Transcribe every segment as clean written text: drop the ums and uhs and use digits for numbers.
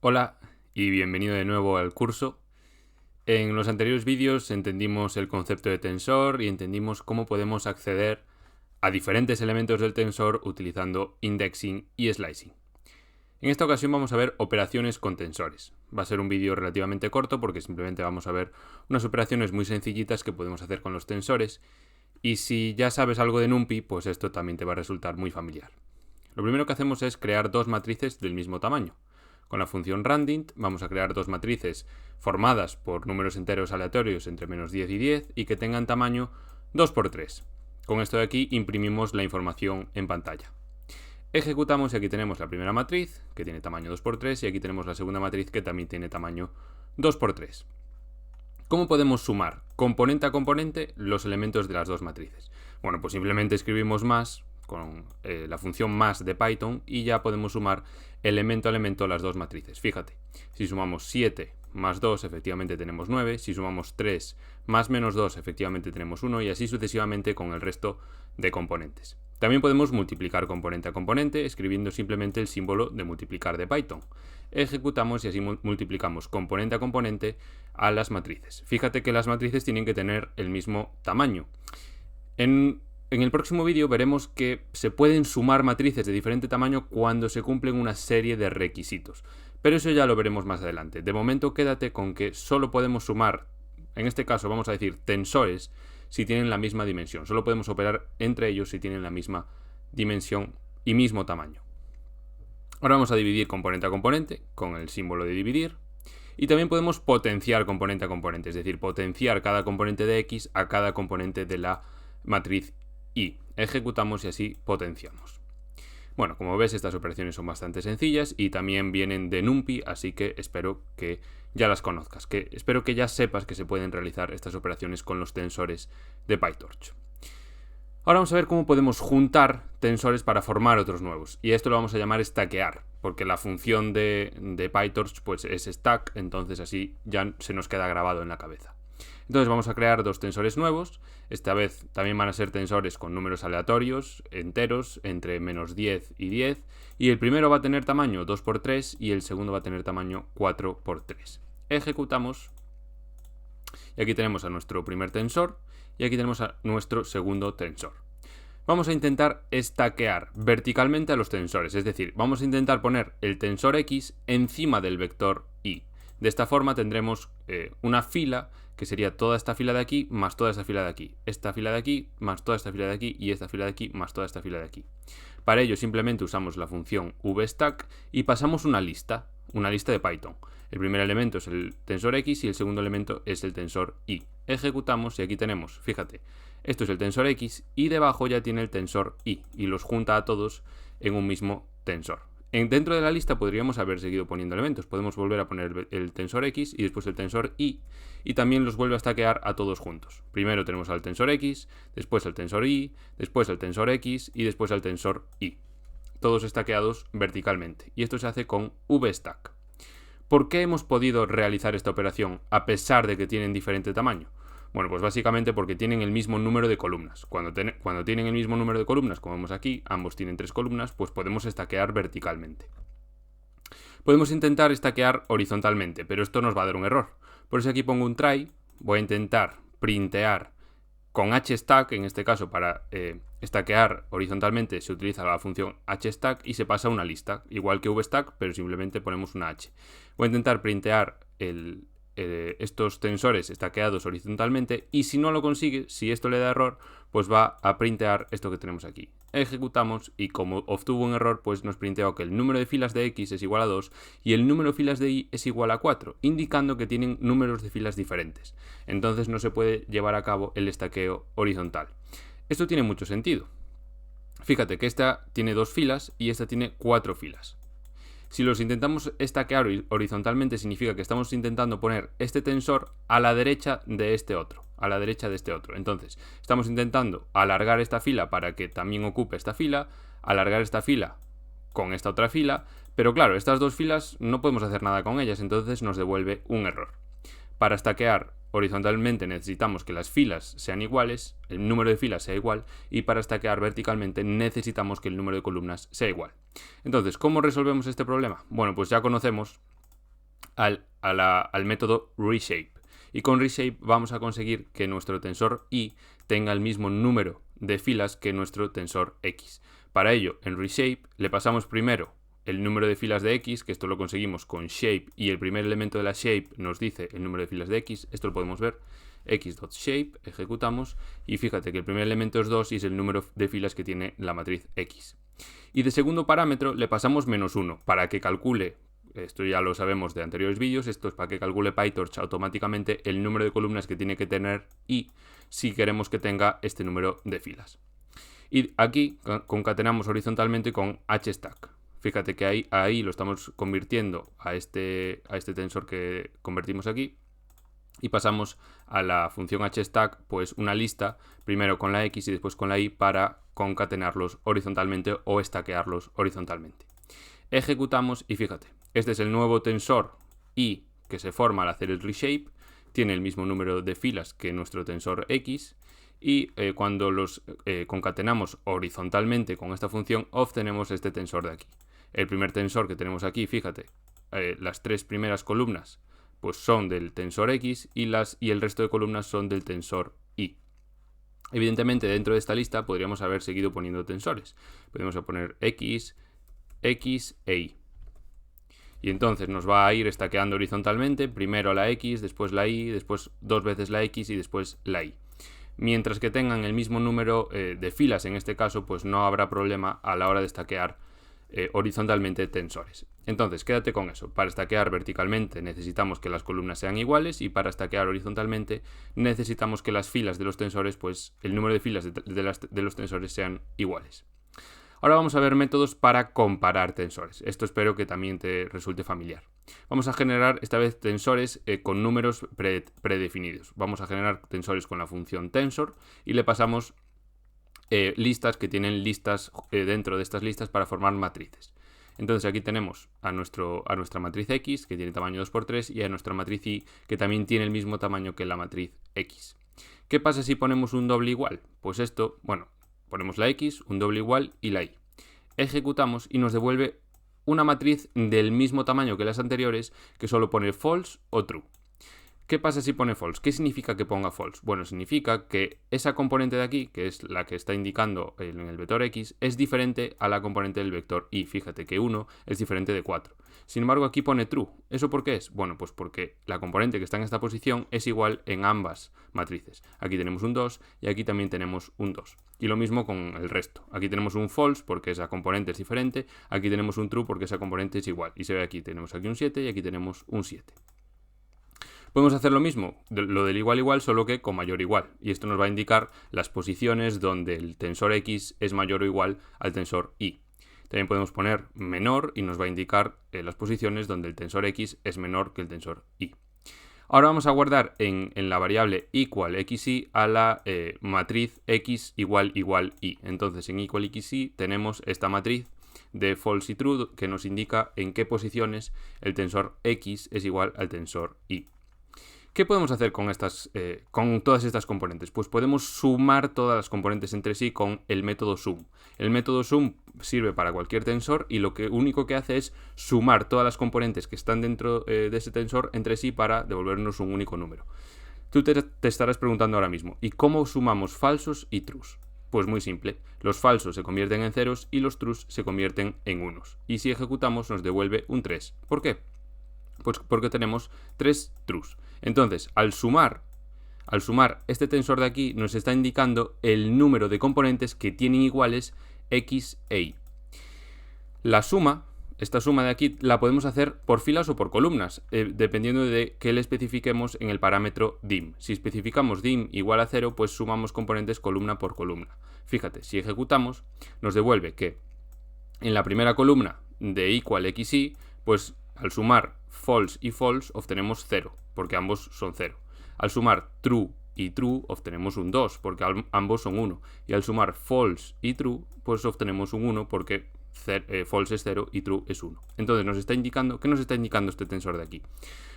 Hola y bienvenido de nuevo al curso. En los anteriores vídeos entendimos el concepto de tensor y entendimos cómo podemos acceder a diferentes elementos del tensor utilizando indexing y slicing. En esta ocasión vamos a ver operaciones con tensores. Va a ser un vídeo relativamente corto porque simplemente vamos a ver unas operaciones muy sencillitas que podemos hacer con los tensores, y si ya sabes algo de NumPy, pues esto también te va a resultar muy familiar. Lo primero que hacemos es crear dos matrices del mismo tamaño. Con la función randint vamos a crear dos matrices formadas por números enteros aleatorios entre menos 10 y 10 y que tengan tamaño 2×3. Con esto de aquí imprimimos la información en pantalla. Ejecutamos y aquí tenemos la primera matriz que tiene tamaño 2×3 y aquí tenemos la segunda matriz que también tiene tamaño 2×3. ¿Cómo podemos sumar componente a componente los elementos de las dos matrices? Bueno, pues simplemente escribimos más con la función más de Python y ya podemos sumar elemento a elemento las dos matrices. Fíjate, si sumamos 7 más 2 efectivamente tenemos 9, si sumamos 3 más menos 2 efectivamente tenemos 1 y así sucesivamente con el resto de componentes. También podemos multiplicar componente a componente escribiendo simplemente el símbolo de multiplicar de Python. Ejecutamos y así multiplicamos componente a componente a las matrices. Fíjate que las matrices tienen que tener el mismo tamaño. En el próximo vídeo veremos que se pueden sumar matrices de diferente tamaño cuando se cumplen una serie de requisitos. Pero eso ya lo veremos más adelante. De momento quédate con que solo podemos sumar, en este caso vamos a decir tensores, si tienen la misma dimensión. Solo podemos operar entre ellos si tienen la misma dimensión y mismo tamaño. Ahora vamos a dividir componente a componente con el símbolo de dividir. Y también podemos potenciar componente a componente, es decir, potenciar cada componente de X a cada componente de la matriz Y. Ejecutamos y así potenciamos. Bueno, como ves, estas operaciones son bastante sencillas y también vienen de NumPy, así que espero que ya las conozcas, espero que ya sepas que se pueden realizar estas operaciones con los tensores de PyTorch. Ahora vamos a ver cómo podemos juntar tensores para formar otros nuevos, y esto lo vamos a llamar stackear, porque la función de PyTorch pues es stack, entonces así ya se nos queda grabado en la cabeza. Entonces vamos a crear dos tensores nuevos. Esta vez también van a ser tensores con números aleatorios, enteros, entre menos 10 y 10. Y el primero va a tener tamaño 2×3 y el segundo va a tener tamaño 4×3. Ejecutamos. Y aquí tenemos a nuestro primer tensor y aquí tenemos a nuestro segundo tensor. Vamos a intentar stackear verticalmente a los tensores. Es decir, vamos a intentar poner el tensor X encima del vector Y. De esta forma tendremos una fila que sería toda esta fila de aquí más toda esta fila de aquí, esta fila de aquí más toda esta fila de aquí y esta fila de aquí más toda esta fila de aquí. Para ello simplemente usamos la función vstack y pasamos una lista de Python. El primer elemento es el tensor X y el segundo elemento es el tensor Y. Ejecutamos y aquí tenemos, fíjate, esto es el tensor X y debajo ya tiene el tensor Y y los junta a todos en un mismo tensor. Dentro de la lista podríamos haber seguido poniendo elementos. Podemos volver a poner el tensor X y después el tensor Y también los vuelve a stackear a todos juntos. Primero tenemos al tensor X, después al tensor Y, después al tensor X y después al tensor Y. Todos stackeados verticalmente. Y esto se hace con vstack. ¿Por qué hemos podido realizar esta operación a pesar de que tienen diferente tamaño? Bueno, pues básicamente porque tienen el mismo número de columnas. Cuando tienen el mismo número de columnas, como vemos aquí, ambos tienen 3 columnas, pues podemos stackear verticalmente. Podemos intentar stackear horizontalmente, pero esto nos va a dar un error. Por eso aquí pongo un try, voy a intentar printear con hstack, en este caso para stackear horizontalmente se utiliza la función hstack y se pasa a una lista, igual que vstack, pero simplemente ponemos una h. Voy a intentar printear estos tensores stackeados horizontalmente y si no lo consigue, si esto le da error, pues va a printear esto que tenemos aquí. Ejecutamos y como obtuvo un error, pues nos printeó que el número de filas de X es igual a 2 y el número de filas de Y es igual a 4, indicando que tienen números de filas diferentes. Entonces no se puede llevar a cabo el stackeo horizontal. Esto tiene mucho sentido. Fíjate que esta tiene 2 filas y esta tiene 4 filas. Si los intentamos stackear horizontalmente significa que estamos intentando poner este tensor a la derecha de este otro, Entonces, estamos intentando alargar esta fila para que también ocupe esta fila, alargar esta fila con esta otra fila, pero claro, estas dos filas no podemos hacer nada con ellas, entonces nos devuelve un error. Para stackear horizontalmente necesitamos que las filas sean iguales, el número de filas sea igual, y para stackear verticalmente necesitamos que el número de columnas sea igual. Entonces, ¿cómo resolvemos este problema? Bueno, pues ya conocemos al método reshape. Y con reshape vamos a conseguir que nuestro tensor y tenga el mismo número de filas que nuestro tensor x. Para ello, en reshape le pasamos primero el número de filas de x, que esto lo conseguimos con shape, y el primer elemento de la shape nos dice el número de filas de x. Esto lo podemos ver, x.shape, ejecutamos, y fíjate que el primer elemento es 2 y es el número de filas que tiene la matriz x. Y de segundo parámetro le pasamos -1 para que calcule, esto ya lo sabemos de anteriores vídeos, esto es para que calcule PyTorch automáticamente el número de columnas que tiene que tener y si queremos que tenga este número de filas. Y aquí concatenamos horizontalmente con hstack. Fíjate que ahí lo estamos convirtiendo a este tensor que convertimos aquí y pasamos a la función hstack pues una lista, primero con la x y después con la y, para concatenarlos horizontalmente o stackearlos horizontalmente. Ejecutamos y fíjate, este es el nuevo tensor y que se forma al hacer el reshape, tiene el mismo número de filas que nuestro tensor x y cuando los concatenamos horizontalmente con esta función obtenemos este tensor de aquí. El primer tensor que tenemos aquí, fíjate, las tres primeras columnas pues son del tensor x y el resto de columnas son del tensor y. Evidentemente dentro de esta lista podríamos haber seguido poniendo tensores. Podemos poner x, x e y. Y entonces nos va a ir stackeando horizontalmente, primero la x, después la y, después dos veces la x y después la y. Mientras que tengan el mismo número de filas en este caso, pues no habrá problema a la hora de stackear horizontalmente tensores. Entonces quédate con eso. Para stackear verticalmente necesitamos que las columnas sean iguales y para stackear horizontalmente necesitamos que las filas de los tensores, pues el número de filas de los tensores sean iguales. Ahora vamos a ver métodos para comparar tensores. Esto espero que también te resulte familiar. Vamos a generar esta vez tensores con números predefinidos. Vamos a generar tensores con la función tensor y le pasamos listas que tienen listas dentro de estas listas para formar matrices. Entonces aquí tenemos a nuestra matriz x, que tiene tamaño 2×3, y a nuestra matriz y, que también tiene el mismo tamaño que la matriz x. ¿Qué pasa si ponemos un doble igual? Pues esto, bueno, ponemos la x, un doble igual y la y. Ejecutamos y nos devuelve una matriz del mismo tamaño que las anteriores, que solo pone false o true. ¿Qué pasa si pone false? ¿Qué significa que ponga false? Bueno, significa que esa componente de aquí, que es la que está indicando en el vector x, es diferente a la componente del vector y. Fíjate que 1 es diferente de 4. Sin embargo, aquí pone true. ¿Eso por qué es? Bueno, pues porque la componente que está en esta posición es igual en ambas matrices. Aquí tenemos un 2 y aquí también tenemos un 2. Y lo mismo con el resto. Aquí tenemos un false porque esa componente es diferente. Aquí tenemos un true porque esa componente es igual. Y se ve aquí, tenemos aquí un 7 y aquí tenemos un 7. Podemos hacer lo mismo, lo del igual, solo que con mayor igual. Y esto nos va a indicar las posiciones donde el tensor x es mayor o igual al tensor y. También podemos poner menor y nos va a indicar las posiciones donde el tensor x es menor que el tensor y. Ahora vamos a guardar en la variable equal xy a la matriz x igual y. Entonces en equal xy tenemos esta matriz de false y true que nos indica en qué posiciones el tensor x es igual al tensor y. ¿Qué podemos hacer con todas estas componentes? Pues podemos sumar todas las componentes entre sí con el método sum. El método sum sirve para cualquier tensor y lo único que hace es sumar todas las componentes que están dentro de ese tensor entre sí para devolvernos un único número. Tú te estarás preguntando ahora mismo, ¿y cómo sumamos falsos y trues? Pues muy simple, los falsos se convierten en ceros y los trues se convierten en unos. Y si ejecutamos nos devuelve un 3. ¿Por qué? Pues porque tenemos 3 trues. Entonces, al sumar este tensor de aquí nos está indicando el número de componentes que tienen iguales x e y. Esta suma de aquí la podemos hacer por filas o por columnas, dependiendo de qué le especifiquemos en el parámetro dim. Si especificamos dim igual a 0, pues sumamos componentes columna por columna. Fíjate, si ejecutamos, nos devuelve que en la primera columna de equal xy, pues al sumar false y false obtenemos 0, porque ambos son 0. Al sumar true y true obtenemos un 2, porque ambos son 1. Y al sumar false y true, pues obtenemos un 1, porque false es 0 y true es 1. Entonces, ¿qué nos está indicando este tensor de aquí?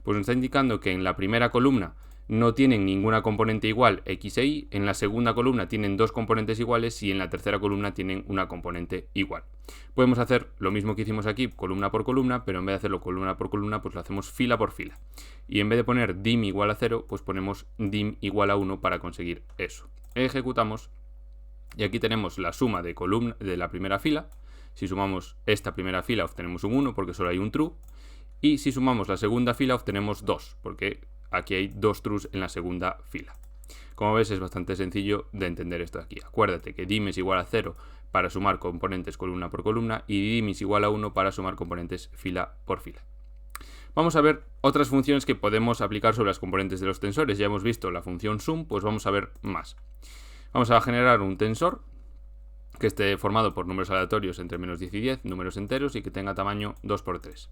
Pues nos está indicando que en la primera columna no tienen ninguna componente igual x e y, en la segunda columna tienen dos componentes iguales y en la tercera columna tienen una componente igual. Podemos hacer lo mismo que hicimos aquí, columna por columna, pero en vez de hacerlo columna por columna, pues lo hacemos fila por fila. Y en vez de poner dim igual a 0, pues ponemos dim igual a 1 para conseguir eso. Ejecutamos y aquí tenemos la suma de columna de la primera fila. Si sumamos esta primera fila obtenemos un 1 porque solo hay un true. Y si sumamos la segunda fila obtenemos 2 porque aquí hay dos trues en la segunda fila. Como ves, es bastante sencillo de entender esto de aquí. Acuérdate que dim es igual a 0 para sumar componentes columna por columna y dim es igual a 1 para sumar componentes fila por fila. Vamos a ver otras funciones que podemos aplicar sobre las componentes de los tensores. Ya hemos visto la función sum, pues vamos a ver más. Vamos a generar un tensor que esté formado por números aleatorios entre menos 10 y 10, números enteros y que tenga tamaño 2×3.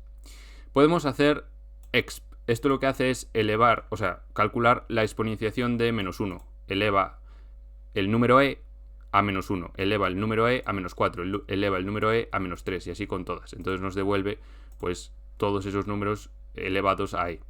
Podemos hacer exp. Esto lo que hace es elevar, o sea, calcular la exponenciación de menos 1. Eleva el número e a menos 1, eleva el número e a menos 4, eleva el número e a menos 3 y así con todas. Entonces nos devuelve pues todos esos números elevados a e.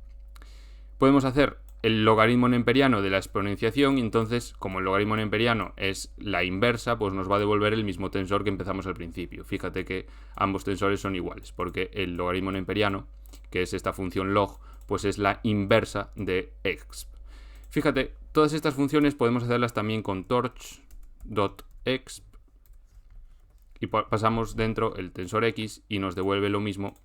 Podemos hacer el logaritmo nemperiano de la exponenciación y entonces, como el logaritmo nemperiano es la inversa, pues nos va a devolver el mismo tensor que empezamos al principio. Fíjate que ambos tensores son iguales, porque el logaritmo nemperiano, que es esta función log, pues es la inversa de exp. Fíjate, todas estas funciones podemos hacerlas también con torch.exp y pasamos dentro el tensor x y nos devuelve lo mismo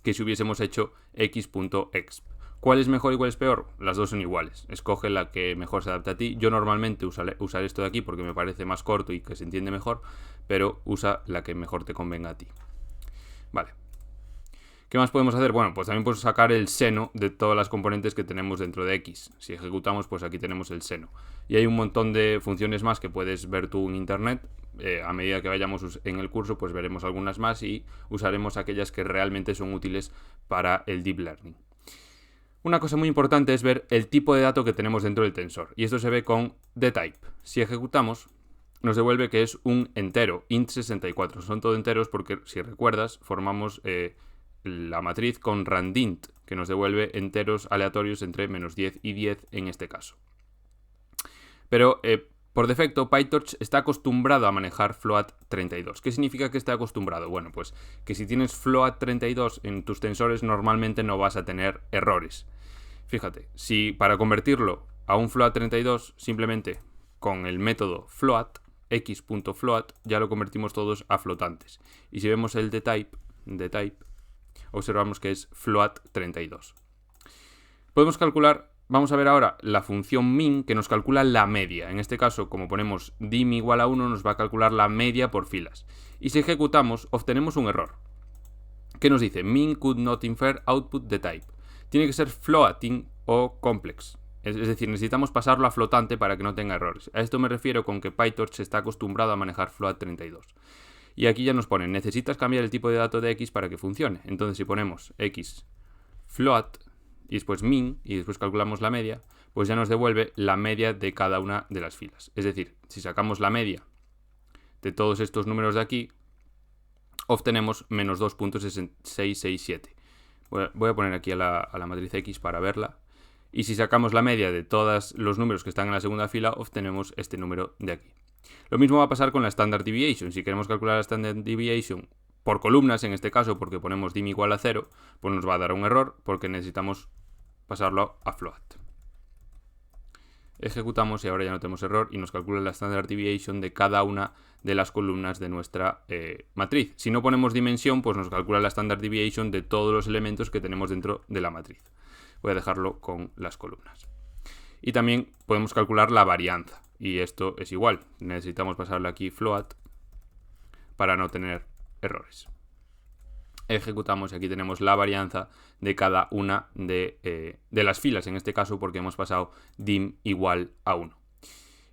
que si hubiésemos hecho x.exp. ¿Cuál es mejor y cuál es peor? Las dos son iguales. Escoge la que mejor se adapte a ti. Yo normalmente usaré esto de aquí porque me parece más corto y que se entiende mejor, pero usa la que mejor te convenga a ti. Vale. ¿Qué más podemos hacer? Bueno, pues también podemos sacar el seno de todas las componentes que tenemos dentro de x. Si ejecutamos, pues aquí tenemos el seno. Y hay un montón de funciones más que puedes ver tú en internet. A medida que vayamos en el curso, pues veremos algunas más y usaremos aquellas que realmente son útiles para el deep learning. Una cosa muy importante es ver el tipo de dato que tenemos dentro del tensor. Y esto se ve con thetype. Si ejecutamos, nos devuelve que es un entero, int64. Son todo enteros porque, si recuerdas, formamos la matriz con randint, que nos devuelve enteros aleatorios entre menos 10 y 10 en este caso. Pero por defecto PyTorch está acostumbrado a manejar float32. ¿Qué significa que está acostumbrado? Bueno, pues que si tienes float32 en tus tensores normalmente no vas a tener errores. Fíjate, si para convertirlo a un float32 simplemente con el método float, x.float, ya lo convertimos todos a flotantes. Y si vemos el thetype, observamos que es float32. Podemos calcular, vamos a ver ahora la función min que nos calcula la media. En este caso, como ponemos dim igual a 1, nos va a calcular la media por filas. Y si ejecutamos, obtenemos un error. ¿Qué nos dice? Min could not infer output the type. Tiene que ser floating o complex. Es decir, necesitamos pasarlo a flotante para que no tenga errores. A esto me refiero con que PyTorch está acostumbrado a manejar float32. Y aquí ya nos pone, necesitas cambiar el tipo de dato de x para que funcione. Entonces si ponemos x float y después min y después calculamos la media, pues ya nos devuelve la media de cada una de las filas. Es decir, si sacamos la media de todos estos números de aquí, obtenemos menos 2.667. Voy a poner aquí a la matriz x para verla. Y si sacamos la media de todos los números que están en la segunda fila, obtenemos este número de aquí. Lo mismo va a pasar con la standard deviation. Si queremos calcular la standard deviation por columnas, en este caso porque ponemos dim igual a 0, pues nos va a dar un error porque necesitamos pasarlo a float. Ejecutamos y ahora ya no tenemos error y nos calcula la standard deviation de cada una de las columnas de nuestra matriz. Si no ponemos dimensión, pues nos calcula la standard deviation de todos los elementos que tenemos dentro de la matriz. Voy a dejarlo con las columnas. Y también podemos calcular la varianza. Y esto es igual. Necesitamos pasarle aquí float para no tener errores. Ejecutamos y aquí tenemos la varianza de cada una de las filas. En este caso porque hemos pasado dim igual a 1.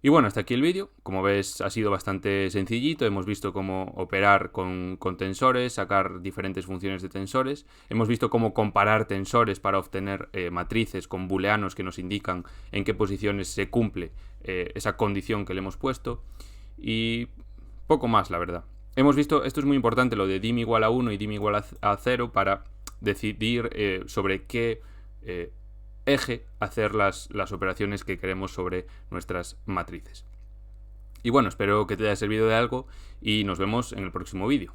Y bueno, hasta aquí el vídeo. Como ves, ha sido bastante sencillito. Hemos visto cómo operar con tensores, sacar diferentes funciones de tensores. Hemos visto cómo comparar tensores para obtener matrices con booleanos que nos indican en qué posiciones se cumple esa condición que le hemos puesto. Y poco más, la verdad. Hemos visto, esto es muy importante, lo de dim igual a 1 y dim igual a 0 para decidir sobre qué eje hacer las operaciones que queremos sobre nuestras matrices. Y bueno, espero que te haya servido de algo y nos vemos en el próximo vídeo.